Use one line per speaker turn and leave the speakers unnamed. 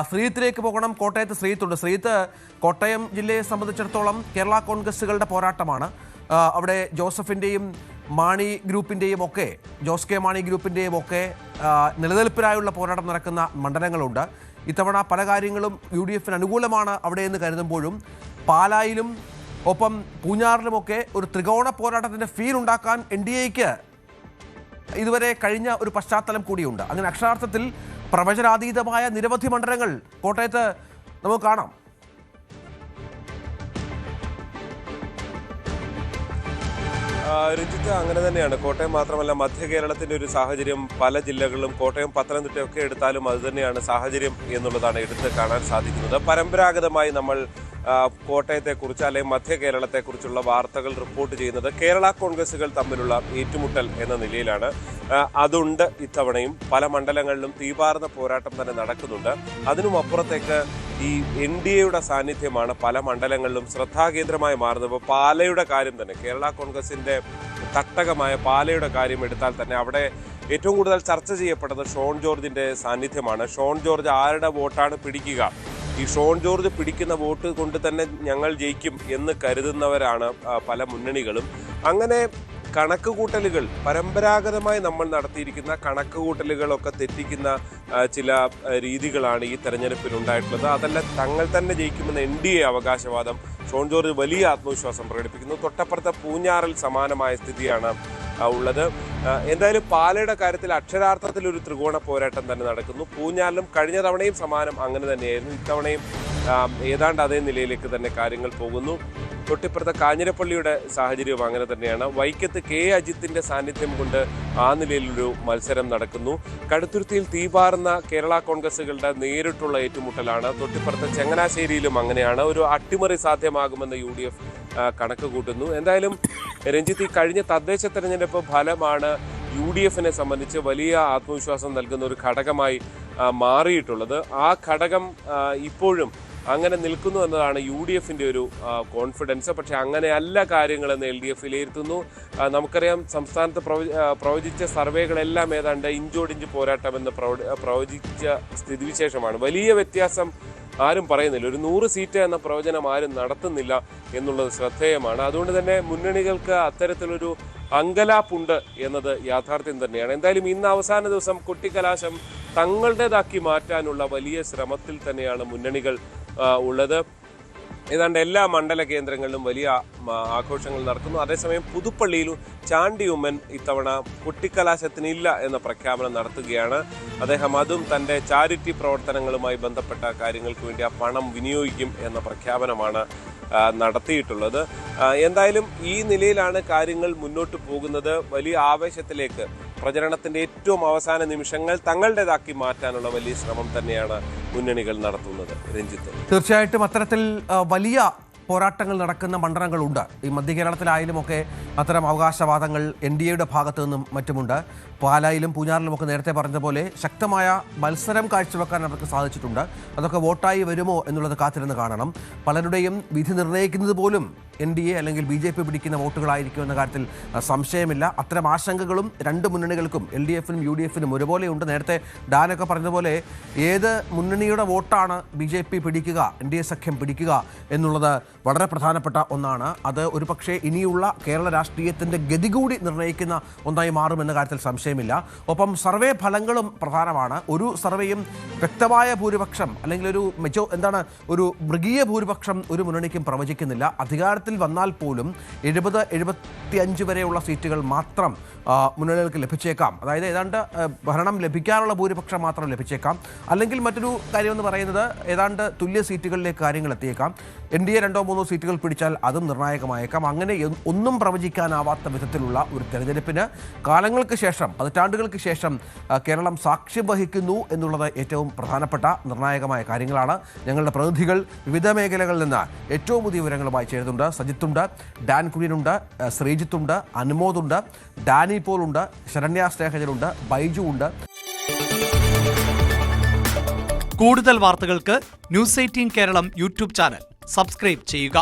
ശ്രീജിത്തിലേക്ക് പോകണം. കോട്ടയത്ത് ശ്രീജിത്തുണ്ട്. ശ്രീജിത്ത്, കോട്ടയം ജില്ലയെ സംബന്ധിച്ചിടത്തോളം കേരള കോൺഗ്രസുകളുടെ പോരാട്ടമാണ്. അവിടെ ജോസഫിൻ്റെയും മാണി ഗ്രൂപ്പിൻ്റെയും ഒക്കെ ജോസ് കെ മാണി ഗ്രൂപ്പിൻ്റെയും ഒക്കെ നിലനിൽപ്പിനായുള്ള പോരാട്ടം നടക്കുന്ന മണ്ഡലങ്ങളുണ്ട്. ഇത്തവണ പല കാര്യങ്ങളും UDF അനുകൂലമാണ് അവിടെയെന്ന് കരുതുമ്പോഴും പാലായിലും ഒപ്പം പൂഞ്ഞാറിലുമൊക്കെ ഒരു ത്രികോണ പോരാട്ടത്തിൻ്റെ ഫീൽ ഉണ്ടാക്കാൻ NDAക്ക് ഇതുവരെ കഴിഞ്ഞ ഒരു പശ്ചാത്തലം കൂടിയുണ്ട്. അങ്ങനെ അക്ഷരാർത്ഥത്തിൽ പ്രവചനാതീതമായ നിരവധി മണ്ഡലങ്ങൾ കോട്ടയത്ത് നമുക്ക് കാണാം.
രഞ്ജിത്ത്, അങ്ങനെ തന്നെയാണ്. കോട്ടയം മാത്രമല്ല, മധ്യ കേരളത്തിൻ്റെ ഒരു സാഹചര്യം പല ജില്ലകളിലും കോട്ടയം പത്തനംതിട്ടയൊക്കെ എടുത്താലും അതുതന്നെയാണ് സാഹചര്യം എന്നുള്ളതാണ് എടുത്ത് കാണാൻ സാധിക്കുന്നത്. പരമ്പരാഗതമായി നമ്മൾ കോട്ടയത്തെക്കുറിച്ച് അല്ലെങ്കിൽ മധ്യ കേരളത്തെക്കുറിച്ചുള്ള വാർത്തകൾ റിപ്പോർട്ട് ചെയ്യുന്നത് കേരള കോൺഗ്രസുകൾ തമ്മിലുള്ള ഏറ്റുമുട്ടൽ എന്ന നിലയിലാണ്. അതുണ്ട് ഇത്തവണയും. പല മണ്ഡലങ്ങളിലും തീപാർന്ന പോരാട്ടം തന്നെ നടക്കുന്നുണ്ട്. അതിനുമപ്പുറത്തേക്ക് ഈ NDAയുടെ സാന്നിധ്യമാണ് പല മണ്ഡലങ്ങളിലും ശ്രദ്ധാകേന്ദ്രമായി മാറുന്നത്. ഇപ്പോൾ പാലയുടെ കാര്യം തന്നെ, കേരള കോൺഗ്രസിൻ്റെ തട്ടകമായ പാലയുടെ കാര്യം എടുത്താൽ തന്നെ അവിടെ ഏറ്റവും കൂടുതൽ ചർച്ച ചെയ്യപ്പെട്ടത് ഷോൺ ജോർജിൻ്റെ സാന്നിധ്യമാണ്. ഷോൺ ജോർജ് ആരുടെ വോട്ടാണ് പിടിക്കുക, ഈ ഷോൺ ജോർജ് പിടിക്കുന്ന വോട്ട് കൊണ്ട് തന്നെ ഞങ്ങൾ ജയിക്കും എന്ന് കരുതുന്നവരാണ് പല മുന്നണികളും. അങ്ങനെ കണക്കുകൂട്ടലുകൾ, പരമ്പരാഗതമായി നമ്മൾ നടത്തിയിരിക്കുന്ന കണക്കുകൂട്ടലുകളൊക്കെ തെറ്റിക്കുന്ന ചില രീതികളാണ് ഈ തെരഞ്ഞെടുപ്പിൽ ഉണ്ടായിട്ടുള്ളത്. അതല്ല, തങ്ങൾ തന്നെ ജയിക്കുമെന്ന NDA അവകാശവാദം. ഷോൺ ജോർജ് വലിയ ആത്മവിശ്വാസം പ്രകടിപ്പിക്കുന്നു. തൊട്ടപ്പുറത്തെ പൂഞ്ഞാറിൽ സമാനമായ സ്ഥിതിയാണ് ഉള്ളത്. എന്തായാലും പാലയുടെ കാര്യത്തിൽ അക്ഷരാർത്ഥത്തിൽ ഒരു ത്രികോണ പോരാട്ടം തന്നെ നടക്കുന്നു. പൂഞ്ഞാറിലും കഴിഞ്ഞ തവണയും സമാനം അങ്ങനെ തന്നെയായിരുന്നു. ഇത്തവണയും ഏതാണ്ട് അതേ നിലയിലേക്ക് തന്നെ കാര്യങ്ങൾ പോകുന്നു. തൊട്ടിപ്പുറത്തെ കാഞ്ഞിരപ്പള്ളിയുടെ സാഹചര്യവും അങ്ങനെ തന്നെയാണ്. വൈക്കത്ത് K അജിത്തിന്റെ സാന്നിധ്യം കൊണ്ട് ആ നിലയിലൊരു മത്സരം നടക്കുന്നു. കടുത്തുരുത്തിയിൽ തീപാറുന്ന കേരള കോൺഗ്രസുകളുടെ നേരിട്ടുള്ള ഏറ്റുമുട്ടലാണ്. തൊട്ടിപ്പുറത്തെ ചങ്ങനാശ്ശേരിയിലും അങ്ങനെയാണ്. ഒരു അട്ടിമറി സാധ്യമാകുമെന്ന് UDF കണക്ക് കൂട്ടുന്നു. എന്തായാലും രഞ്ജിത്ത്, ഈ കഴിഞ്ഞ തദ്ദേശ തെരഞ്ഞെടുപ്പ് ഫലമാണ് UDFനെ സംബന്ധിച്ച് വലിയ ആത്മവിശ്വാസം നൽകുന്ന ഒരു ഘടകമായി മാറിയിട്ടുള്ളത്. ആ ഘടകം ഇപ്പോഴും അങ്ങനെ നിൽക്കുന്നു എന്നതാണ് UDFൻ്റെ ഒരു കോൺഫിഡൻസ്. പക്ഷെ അങ്ങനെയല്ല കാര്യങ്ങളെന്ന് LDF വിലയിരുത്തുന്നു. നമുക്കറിയാം, സംസ്ഥാനത്ത് പ്രവചിച്ച സർവേകളെല്ലാം ഏതാണ്ട് ഇഞ്ചോടിഞ്ച് പോരാട്ടമെന്ന് പ്രവചിച്ച സ്ഥിതിവിശേഷമാണ്. വലിയ വ്യത്യാസം ആരും പറയുന്നില്ല. ഒരു 100 സീറ്റ് എന്ന പ്രവചനം ആരും നടത്തുന്നില്ല എന്നുള്ളത് ശ്രദ്ധേയമാണ്. അതുകൊണ്ട് തന്നെ മുന്നണികൾക്ക് അത്തരത്തിലൊരു അങ്കലാപ്പുണ്ട് എന്നത് യാഥാർത്ഥ്യം തന്നെയാണ്. എന്തായാലും ഇന്ന് അവസാന ദിവസം കൊട്ടിക്കലാശം തങ്ങളുടേതാക്കി മാറ്റാനുള്ള വലിയ ശ്രമത്തിൽ തന്നെയാണ് മുന്നണികൾ ഉള്ളത്. ഏതാണ്ട് എല്ലാ മണ്ഡല കേന്ദ്രങ്ങളിലും വലിയ ആഘോഷങ്ങൾ നടക്കുന്നു. അതേസമയം പുതുപ്പള്ളിയിലും ചാണ്ടി ഉമ്മൻ ഇത്തവണ കൊട്ടിക്കലാശത്തിനില്ല എന്ന പ്രഖ്യാപനം നടത്തുകയാണ്. അദ്ദേഹം അതും തൻ്റെ ചാരിറ്റി പ്രവർത്തനങ്ങളുമായി ബന്ധപ്പെട്ട കാര്യങ്ങൾക്ക് വേണ്ടി ആ പണം വിനിയോഗിക്കും എന്ന പ്രഖ്യാപനമാണ് നടത്തിയിട്ടുള്ളത്. എന്തായാലും ഈ നിലയിലാണ് കാര്യങ്ങൾ മുന്നോട്ട് പോകുന്നത്. വലിയ ആവേശത്തിലേക്ക് പ്രചരണത്തിൻ്റെ ഏറ്റവും അവസാന നിമിഷങ്ങൾ തങ്ങളുടേതാക്കി മാറ്റാനുള്ള വലിയ ശ്രമം തന്നെയാണ് മുന്നണികൾ നടത്തുന്നത്. രഞ്ജിത്ത്,
തീർച്ചയായിട്ടും അത്തരത്തിൽ വലിയ പോരാട്ടങ്ങൾ നടക്കുന്ന മണ്ഡലങ്ങളുണ്ട്. ഈ മധ്യ കേരളത്തിലായാലുമൊക്കെ അത്തരം അവകാശവാദങ്ങൾ NDAയുടെ ഭാഗത്തു നിന്നും മറ്റുമുണ്ട്. പാലായിലും പൂഞ്ഞാറിലുമൊക്കെ നേരത്തെ പറഞ്ഞതുപോലെ ശക്തമായ മത്സരം കാഴ്ചവെക്കാൻ അവർക്ക് സാധിച്ചിട്ടുണ്ട്. അതൊക്കെ വോട്ടായി വരുമോ എന്നുള്ളത് കാത്തിരുന്ന് കാണണം. പലരുടെയും വിധി നിർണ്ണയിക്കുന്നത് പോലും NDA അല്ലെങ്കിൽ BJP പിടിക്കുന്ന വോട്ടുകളായിരിക്കും എന്ന കാര്യത്തിൽ സംശയമില്ല. അത്തരം ആശങ്കകളും രണ്ട് മുന്നണികൾക്കും, LDFനും UDFനും ഒരുപോലെയുണ്ട്. നേരത്തെ ഡാനൊക്കെ പറഞ്ഞതുപോലെ ഏത് മുന്നണിയുടെ വോട്ടാണ് BJP പിടിക്കുക, NDA സഖ്യം പിടിക്കുക എന്നുള്ളത് വളരെ പ്രധാനപ്പെട്ട ഒന്നാണ്. അത് ഒരു പക്ഷേ ഇനിയുള്ള കേരള രാഷ്ട്രീയത്തിൻ്റെ ഗതി കൂടി നിർണ്ണയിക്കുന്ന ഒന്നായി മാറുമെന്ന കാര്യത്തിൽ സംശയമില്ല. ഒപ്പം സർവേ ഫലങ്ങളും പ്രധാനമാണ്. ഒരു സർവേയും വ്യക്തമായ ഭൂരിപക്ഷം അല്ലെങ്കിൽ ഒരു മൃഗീയ ഭൂരിപക്ഷം ഒരു മുന്നണിക്കും പ്രവചിക്കുന്നില്ല. അധികാരത്തിൽ വന്നാൽ പോലും 70-75 വരെയുള്ള സീറ്റുകൾ മാത്രം മുന്നണികൾക്ക് ലഭിച്ചേക്കാം. അതായത് ഏതാണ്ട് ഭരണം ലഭിക്കാനുള്ള ഭൂരിപക്ഷം മാത്രം ലഭിച്ചേക്കാം. അല്ലെങ്കിൽ മറ്റൊരു കാര്യമെന്ന് പറയുന്നത് ഏതാണ്ട് തുല്യ സീറ്റുകളിലേക്ക് കാര്യങ്ങൾ എത്തിയേക്കാം. NDA 2-3 സീറ്റുകൾ പിടിച്ചാൽ അതും നിർണായകമായേക്കാം. അങ്ങനെ ഒന്നും പ്രവചിക്കാനാവാത്ത വിധത്തിലുള്ള ഒരു തെരഞ്ഞെടുപ്പിന് കാലങ്ങൾക്ക് ശേഷം, പതിറ്റാണ്ടുകൾക്ക് ശേഷം കേരളം സാക്ഷ്യം വഹിക്കുന്നു എന്നുള്ളത് ഏറ്റവും പ്രധാനപ്പെട്ട നിർണായകമായ കാര്യങ്ങളാണ്. ഞങ്ങളുടെ പ്രതിനിധികൾ വിവിധ മേഖലകളിൽ നിന്ന് ഏറ്റവും പുതിയ വിവരങ്ങളുമായി ചേരുന്നുണ്ട്. സജിത്തുണ്ട്, ഡാൻ കുര്യനുണ്ട്, ശ്രീജിത്തുണ്ട്, അനുമോദുണ്ട്, ഡാനി പോളുണ്ട്, ശരണ്യ സ്നേഹജനുണ്ട്, ബൈജു ഉണ്ട്.
കൂടുതൽ വാർത്തകൾക്ക് News 18 Keralam YouTube channel subscribe ചെയ്യുക.